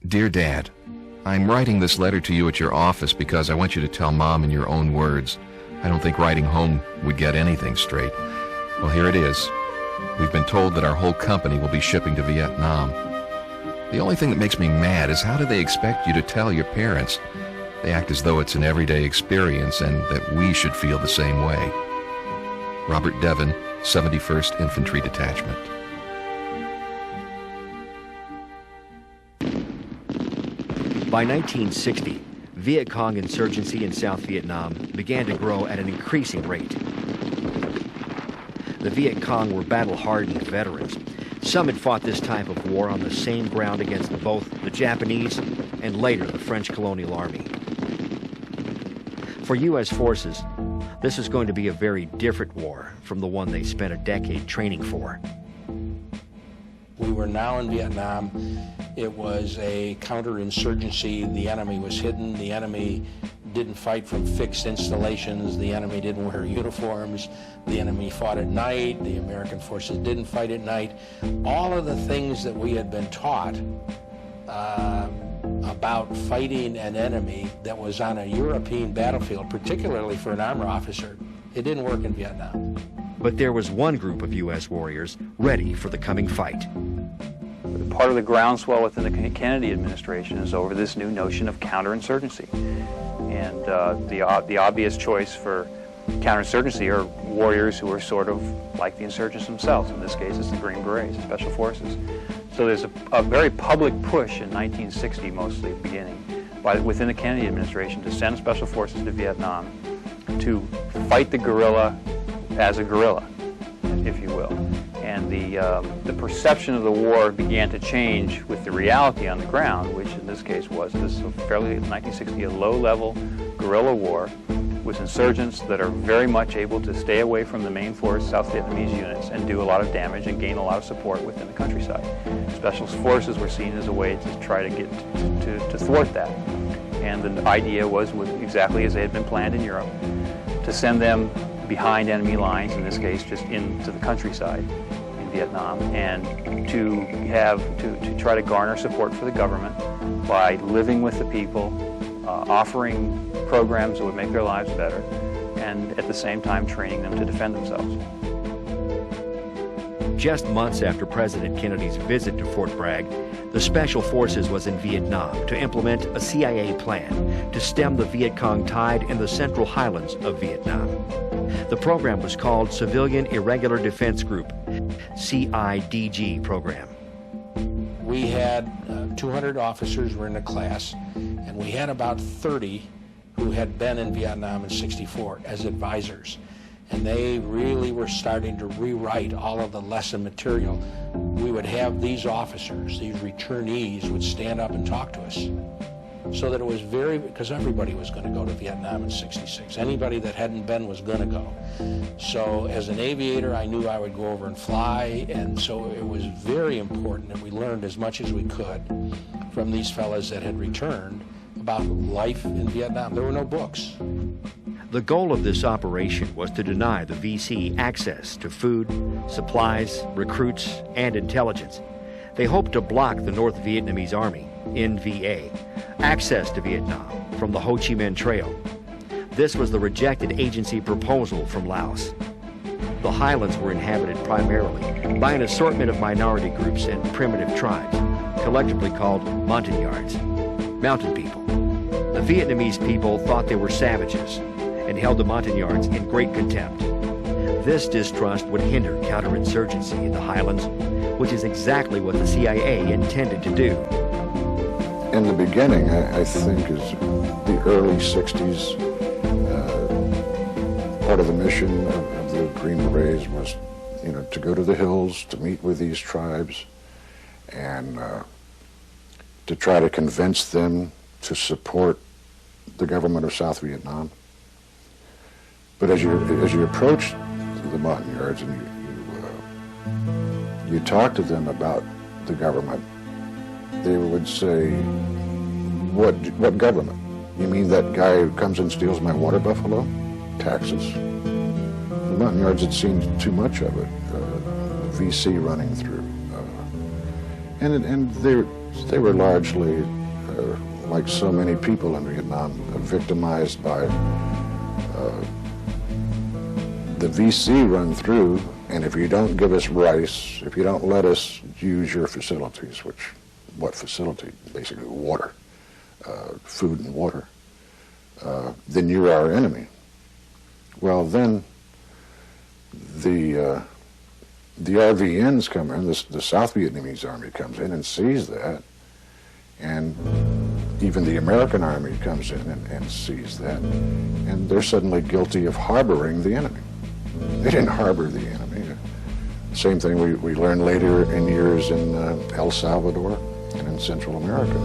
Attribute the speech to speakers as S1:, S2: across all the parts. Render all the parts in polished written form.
S1: Dear Dad, I'm writing this letter to you at your office because I want you to tell Mom in your own words. I don't think writing home would get anything straight. Well, here it is. We've been told that our whole company will be shipping to Vietnam. The only thing that makes me mad is how do they expect you to tell your parents? They act as though it's an everyday experience and that we should feel the same way. Robert Devon, 71st Infantry Detachment.
S2: By 1960, Viet Cong insurgency in South Vietnam began to grow at an increasing rate. The Viet Cong were battle-hardened veterans. Some had fought this type of war on the same ground against both the Japanese and later the French colonial army. For U.S. forces, this is going to be a very different war from the one they spent a decade training for.
S3: We were now in Vietnam. It was a counterinsurgency. The enemy was hidden. The enemy didn't fight from fixed installations. The enemy didn't wear uniforms. The enemy fought at night. The American forces didn't fight at night. All of the things that we had been taught about fighting an enemy that was on a European battlefild, particularly for an armor officer, it didn't work in Vietnam.
S2: But there was one group of U.S. warriors ready for the coming fight.
S4: Part of the groundswell within the Kennedy administration is over this new notion of counterinsurgency. And the obvious choice for counterinsurgency are warriors who are sort of like the insurgents themselves. In this case, it's the Green Berets, the Special Forces. So there's a very public push in 1960, mostly beginning, within the Kennedy administration to send Special Forces to Vietnam to fight the guerrilla as a guerrilla, if you will. And the perception of the war began to change with the reality on the ground, which in this case was this fairly, in 1960, a low-level guerrilla war with insurgents that are very much able to stay away from the main force, South Vietnamese units, and do a lot of damage and gain a lot of support within the countryside. Special forces were seen as a way to try to get to thwart that. And the idea was exactly as they had been planned in Europe, to send them behind enemy lines, in this case just into the countryside in Vietnam, and to try to garner support for the government by living with the people, offering programs that would make their lives better, and at the same time training them to defend themselves.
S2: Just months after President Kennedy's visit to Fort Bragg, the Special Forces was in Vietnam to implement a CIA plan to stem the Viet Cong tide in the central highlands of Vietnam. The program was called Civilian Irregular Defense Group, CIDG program.
S3: We had 200 officers were in the class, and we had about 30 who had been in Vietnam in '64 as advisors. And they really were starting to rewrite all of the lesson material. We would have these officers, these returnees, would stand up and talk to us. So that it was because everybody was going to go to Vietnam in '66. Anybody that hadn't been was going to go. So as an aviator, I knew I would go over and fly, and so it was very important that we learned as much as we could from these fellas that had returned about life in Vietnam. There were no books.
S2: The goal of this operation was to deny the VC access to food, supplies, recruits, and intelligence. They hoped to block the North Vietnamese Army, NVA, access to Vietnam from the Ho Chi Minh Trail. This was the rejected agency proposal from Laos. The highlands were inhabited primarily by an assortment of minority groups and primitive tribes, collectively called Montagnards, mountain people. The Vietnamese people thought they were savages and held the Montagnards in great contempt. This distrust would hinder counterinsurgency in the highlands, which is exactly what the CIA intended to do.
S5: In the beginning, I think is the early 60s, part of the mission of the Green Berets was, to go to the hills, to meet with these tribes, and to try to convince them to support the government of South Vietnam. But as you approach the Montagnards and you talk to them about the government, they would say, what government? You mean that guy who comes and steals my water buffalo? Taxes. The Montagnards had seen too much of it, the VC running through. And They were largely, like so many people in Vietnam, victimized by the VC run through, and if you don't give us rice, if you don't let us use your facilities, which, what facility? Basically water, food and water, then you're our enemy. Well, then the RVNs come in, the South Vietnamese army comes in and sees that, and even the American army comes in and sees that, and they're suddenly guilty of harboring the enemy. They didn't harbor the enemy. Same thing we learned later in years in El Salvador and in Central America.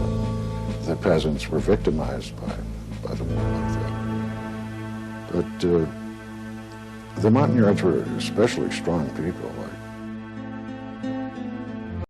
S5: The peasants were victimized by the war like that. But the Montagnards were especially strong people. Like